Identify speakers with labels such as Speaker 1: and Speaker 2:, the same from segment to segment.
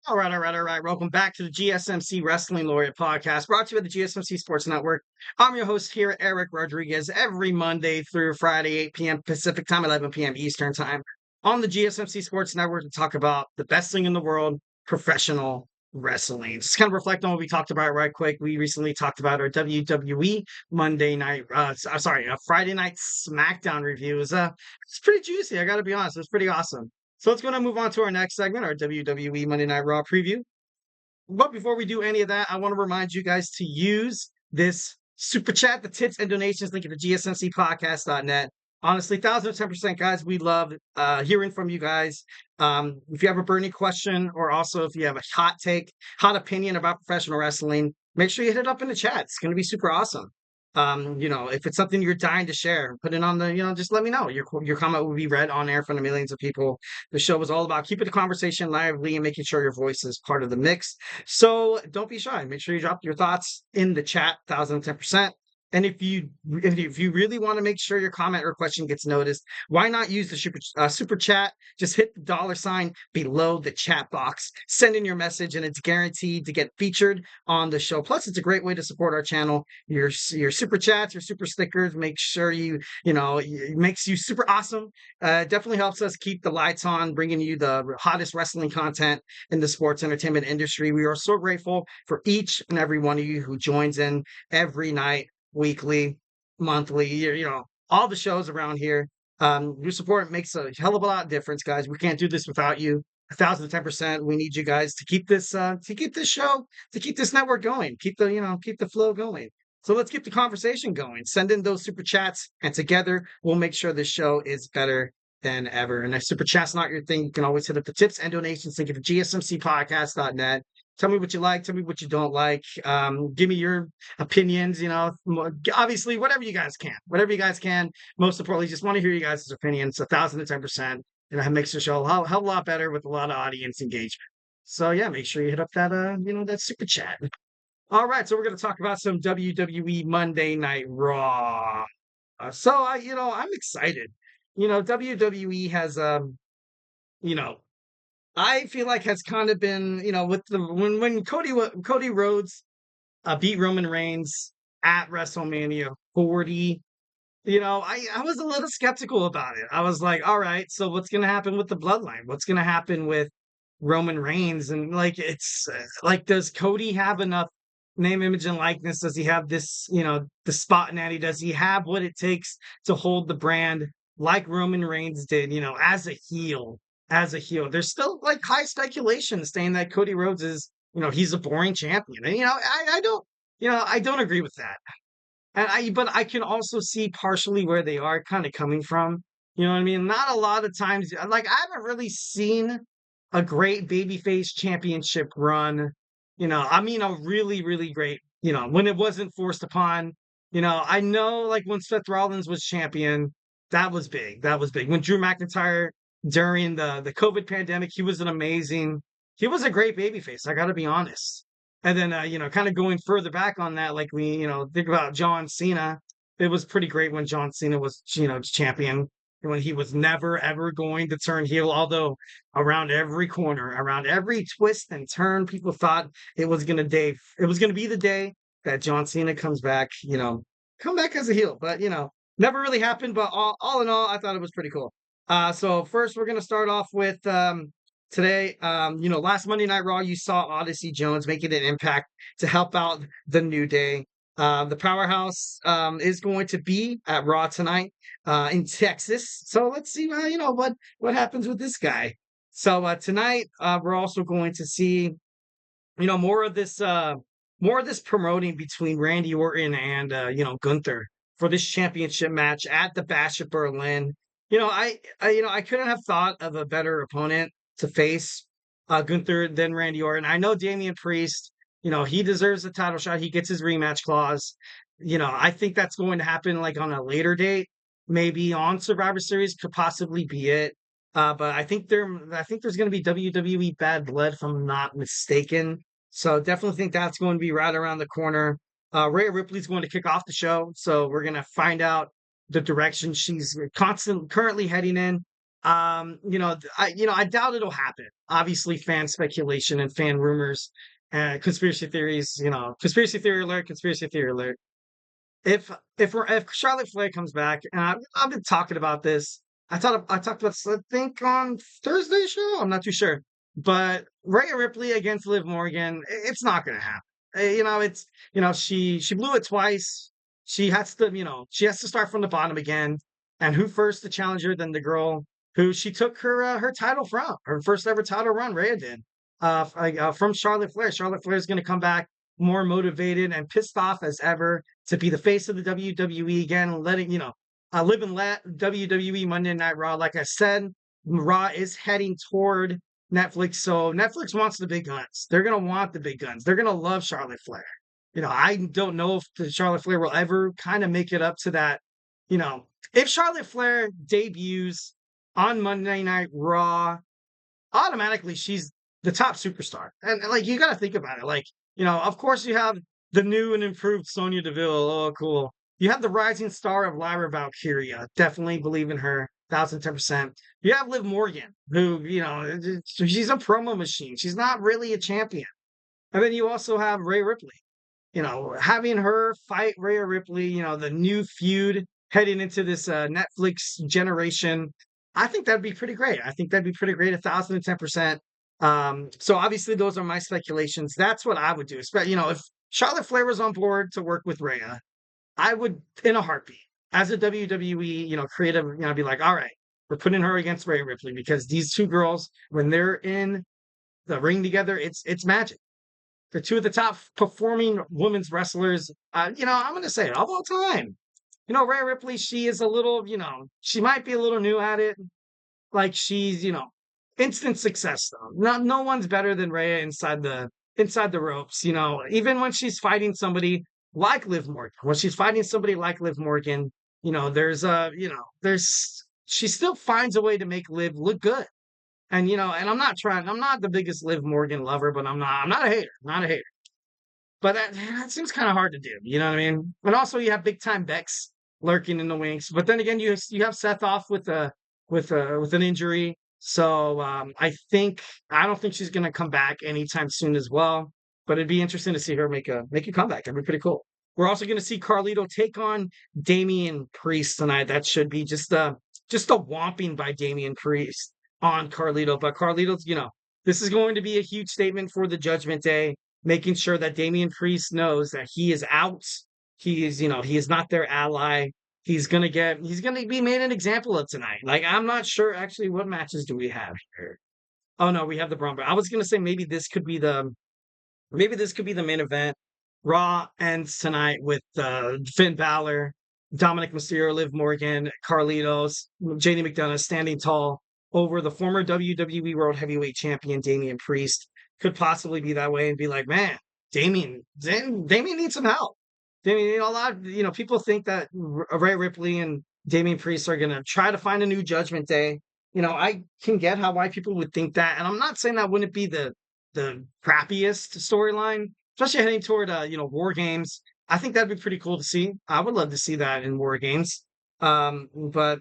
Speaker 1: All right. Welcome back to the GSMC Wrestling Laureate podcast, brought to you by the GSMC Sports Network. I'm your host here, Eric Rodriguez, every Monday through Friday, 8 p.m. Pacific time, 11 p.m. Eastern time, on the GSMC Sports Network to talk about the best thing in the world, professional wrestling. Just kind of reflect on what we talked about right quick. We recently talked about our WWE Monday Night, Friday Night SmackDown review. It's pretty juicy. I got to be honest, it was pretty awesome. So let's go and move on to our next segment, our WWE Monday Night Raw preview. But before we do any of that, I want to remind you guys to use this super chat, the tips and donations link at the GSMCpodcast.net. Honestly, 1,010%, guys. We love hearing from you guys. If you have a burning question, or also if you have a hot take, hot opinion about professional wrestling, make sure you hit it up in the chat. It's going to be super awesome. If it's something you're dying to share, put it on just let me know. Your comment will be read on air in front of millions of people. The show is all about keeping the conversation lively and making sure your voice is part of the mix. So don't be shy. Make sure you drop your thoughts in the chat, 1,010%. And if you really want to make sure your comment or question gets noticed, why not use the super chat? Just hit the $ below the chat box. Send in your message, and it's guaranteed to get featured on the show. Plus, it's a great way to support our channel. Your super chats, your super stickers, make sure it makes you super awesome. Definitely helps us keep the lights on, bringing you the hottest wrestling content in the sports entertainment industry. We are so grateful for each and every one of you who joins in every night, weekly, monthly, all the shows around here. Your support makes a hell of a lot of difference, guys. We can't do this without you. 1,010%. We need you guys to keep this show, to keep this network going, keep the flow going. So let's keep the conversation going. Send in those super chats, and together we'll make sure this show is better than ever. And if super chat's not your thing, you can always hit up the tips and donations link at the GSMCpodcast.net. Tell me what you like. Tell me what you don't like. Give me your opinions. Obviously, whatever you guys can. Most importantly, just want to hear you guys' opinions. 1,010%. It makes the show a hell of a lot better with a lot of audience engagement. So yeah, make sure you hit up that super chat. All right, so we're going to talk about some WWE Monday Night Raw. I'm excited. WWE has I feel like has kind of been, with when Cody Rhodes beat Roman Reigns at WrestleMania 40, I was a little skeptical about it. I was like, all right, so what's going to happen with the bloodline? What's going to happen with Roman Reigns? And does Cody have enough name, image, and likeness? Does he have this, the spot nanny? Does he have what it takes to hold the brand like Roman Reigns did, as a heel? As a heel, there's still high speculation saying that Cody Rhodes is, he's a boring champion. And, I don't agree with that. But I can also see partially where they are kind of coming from. You know what I mean? Not a lot of times, I haven't really seen a great babyface championship run. A really, really great, when it wasn't forced upon. I know when Seth Rollins was champion, that was big. That was big. When Drew McIntyre during the COVID pandemic, he was he was a great babyface. I got to be honest. And then, kind of going further back on that, think about John Cena. It was pretty great when John Cena was, champion, when he was never, ever going to turn heel. Although around every corner, around every twist and turn, people thought it was going to be the day that John Cena comes back, come back as a heel. But, never really happened. But all in all, I thought it was pretty cool. So first, we're going to start off with today. Last Monday Night Raw, you saw Odyssey Jones making an impact to help out the New Day. The Powerhouse is going to be at Raw tonight in Texas. So let's see, what happens with this guy. So tonight, we're also going to see, more of this promoting between Randy Orton and Gunther for this championship match at the Bash at Berlin. I couldn't have thought of a better opponent to face Gunther than Randy Orton. I know Damian Priest, he deserves a title shot. He gets his rematch clause. I think that's going to happen on a later date, maybe on Survivor Series could possibly be it. But I think there's going to be WWE Bad Blood, if I'm not mistaken. So definitely think that's going to be right around the corner. Rhea Ripley's going to kick off the show, so we're going to find out the direction she's currently heading in. I doubt it'll happen. Obviously, fan speculation and fan rumors, conspiracy theories. Conspiracy theory alert, conspiracy theory alert. If Charlotte Flair comes back, and I've been talking about this. I talked about this, I think on Thursday show. I'm not too sure, but Rhea Ripley against Liv Morgan, it's not going to happen. It's she blew it twice. She has to start from the bottom again. And who first to challenge her than the girl who she took her title from, her first ever title run. Rhea did, from Charlotte Flair. Charlotte Flair is going to come back more motivated and pissed off as ever to be the face of the WWE again, live and let WWE Monday Night Raw. Like I said, Raw is heading toward Netflix, so Netflix wants the big guns. They're gonna want the big guns. They're gonna love Charlotte Flair. I don't know if the Charlotte Flair will ever kind of make it up to that. If Charlotte Flair debuts on Monday Night Raw, automatically she's the top superstar. And like you got to think about it. Like, of course you have the new and improved Sonya Deville. Oh, cool. You have the rising star of Lyra Valkyria. Definitely believe in her. 1,010%. You have Liv Morgan, who, she's a promo machine. She's not really a champion. And then you also have Rhea Ripley. Having her fight Rhea Ripley, the new feud heading into this Netflix generation, I think that'd be pretty great. I think that'd be pretty great, 1,010%. So obviously those are my speculations. That's what I would do. If Charlotte Flair was on board to work with Rhea, I would, in a heartbeat, as a WWE, creative, be like, all right, we're putting her against Rhea Ripley because these two girls, when they're in the ring together, it's magic. They're two of the top performing women's wrestlers. I'm going to say it of all time. Rhea Ripley, she is a little, she might be a little new at it. Like she's, instant success though. No one's better than Rhea inside the ropes. Even when she's fighting somebody like Liv Morgan, there's she still finds a way to make Liv look good. And I'm not the biggest Liv Morgan lover, but I'm not a hater. Not a hater. But that seems kind of hard to do. You know what I mean? And also you have big time Bex lurking in the wings. But then again, you have Seth off with an injury. So I don't think she's going to come back anytime soon as well. But it'd be interesting to see her make a comeback. That'd be pretty cool. We're also going to see Carlito take on Damian Priest tonight. That should be just a whomping by Damian Priest on Carlito. But Carlito's, this is going to be a huge statement for the Judgment Day, making sure that Damian Priest knows that he is out. He is not their ally. He's gonna be made an example of tonight. Like, I'm not sure actually what matches do we have here. Oh no, we have the Bron Breakker. I was gonna say maybe this could be the main event. Raw ends tonight with Finn Balor, Dominic Mysterio, Liv Morgan, Carlitos, JD McDonough standing tall over the former WWE World Heavyweight Champion Damian Priest. Could possibly be that way and be like, man, Damian needs some help. A lot of, people think that Rhea Ripley and Damian Priest are going to try to find a new Judgment Day. I can get why people would think that. And I'm not saying that wouldn't be the crappiest storyline, especially heading toward, War Games. I think that'd be pretty cool to see. I would love to see that in War Games. But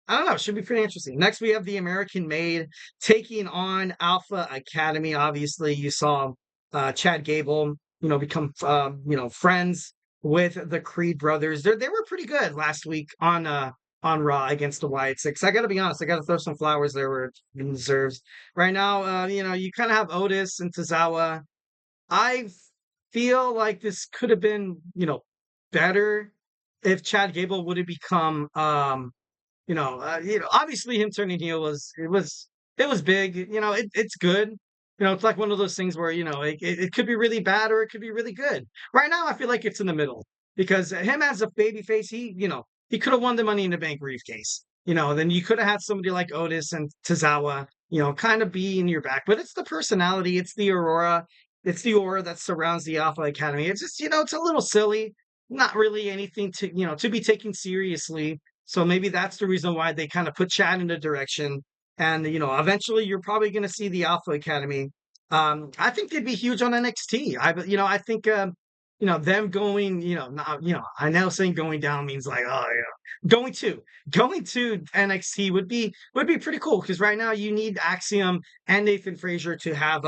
Speaker 1: I don't know. It should be pretty interesting. Next, we have the American Made taking on Alpha Academy. Obviously, you saw Chad Gable, become, friends with the Creed brothers. They were pretty good last week on Raw against the Wyatt Six. I got to be honest. I got to throw some flowers there where it deserves. Right now, you kind of have Otis and Tozawa. I feel like this could have been, better if Chad Gable would have become, obviously him turning heel was big. It's good. It's like one of those things where, it could be really bad or it could be really good. Right now, I feel like it's in the middle because him as a babyface, he could have won the Money in the Bank briefcase. Then you could have had somebody like Otis and Tozawa, kind of be in your back. But it's the personality, it's the aura that surrounds the Alpha Academy. It's just, it's a little silly, not really anything to be taken seriously. So maybe that's the reason why they kind of put Chad in a direction. And, eventually you're probably going to see the Alpha Academy. I think they'd be huge on NXT. I think them going, not, I know saying going down means like, oh, going to NXT would be pretty cool because right now you need Axiom and Nathan Frazier to have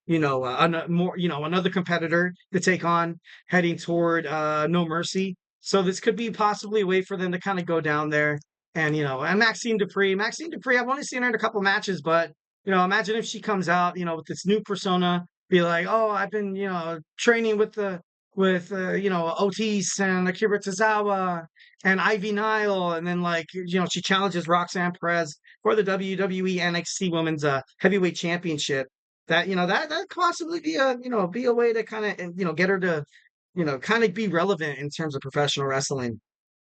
Speaker 1: another competitor to take on heading toward No Mercy. So this could be possibly a way for them to kind of go down there. And Maxine Dupree, I've only seen her in a couple matches, but imagine if she comes out, with this new persona, be like, oh, I've been, training with Otis and Akira Tozawa and Ivy Nile, and then like she challenges Roxanne Perez for the WWE NXT Women's Heavyweight Championship. That could possibly be a way to kind of get her to kind of be relevant in terms of professional wrestling.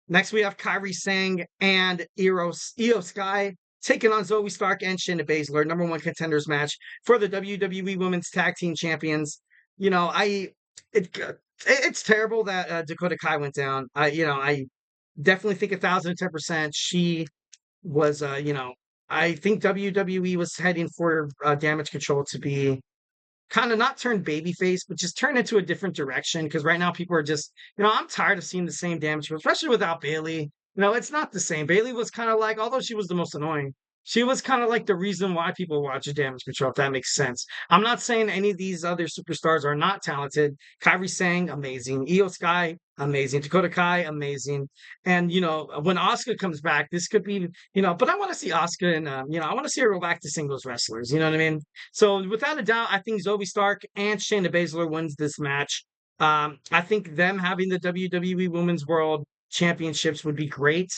Speaker 1: Next, we have Kairi Sane and Io Sky taking on Zoey Stark and Shayna Baszler, number one contenders match for the WWE Women's Tag Team Champions. You know, I it it's terrible that Dakota Kai went down. I definitely think 1,010% she was. I think WWE was heading for Damage Control to be kind of not turn babyface, but just turn into a different direction. Because right now people are just, I'm tired of seeing the same damage, especially without Bailey. It's not the same. Bailey was kind of like, although she was the most annoying, she was kind of like the reason why people watch Damage Control, if that makes sense. I'm not saying any of these other superstars are not talented. Kairi Sane, amazing. Io Sky, amazing. Dakota Kai, amazing. And, when Asuka comes back, this could be, but I want to see Asuka and, I want to see her go back to singles wrestlers. You know what I mean? So without a doubt, I think Zoey Stark and Shayna Baszler wins this match. I think them having the WWE Women's World Championships would be great,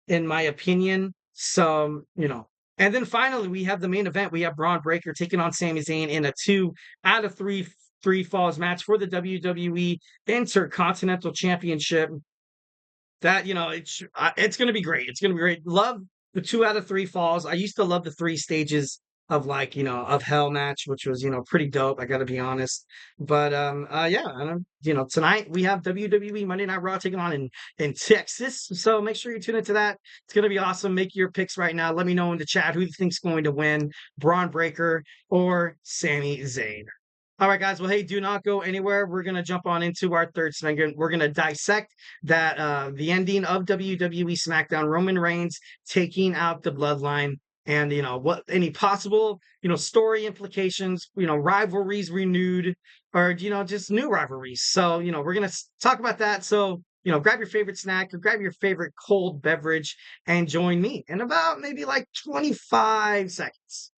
Speaker 1: in my opinion. So, and then finally, we have the main event. We have Bron Breakker taking on Sami Zayn in a 2 out of 3 falls match for the WWE Intercontinental Championship. That it's going to be great. It's going to be great. Love the 2 out of 3 falls. I used to love the 3 stages of of hell match, which was pretty dope. I got to be honest. But yeah, tonight we have WWE Monday Night Raw taking on in Texas. So make sure you tune into that. It's gonna be awesome. Make your picks right now. Let me know in the chat who you think's going to win, Bron Breakker or Sami Zayn. All right, guys. Well, hey, do not go anywhere. We're gonna jump on into our third segment. We're gonna dissect that the ending of WWE SmackDown, Roman Reigns taking out the Bloodline, and what any possible story implications, rivalries renewed, or just new rivalries. So we're gonna talk about that. So grab your favorite snack or grab your favorite cold beverage and join me in about maybe like 25 seconds.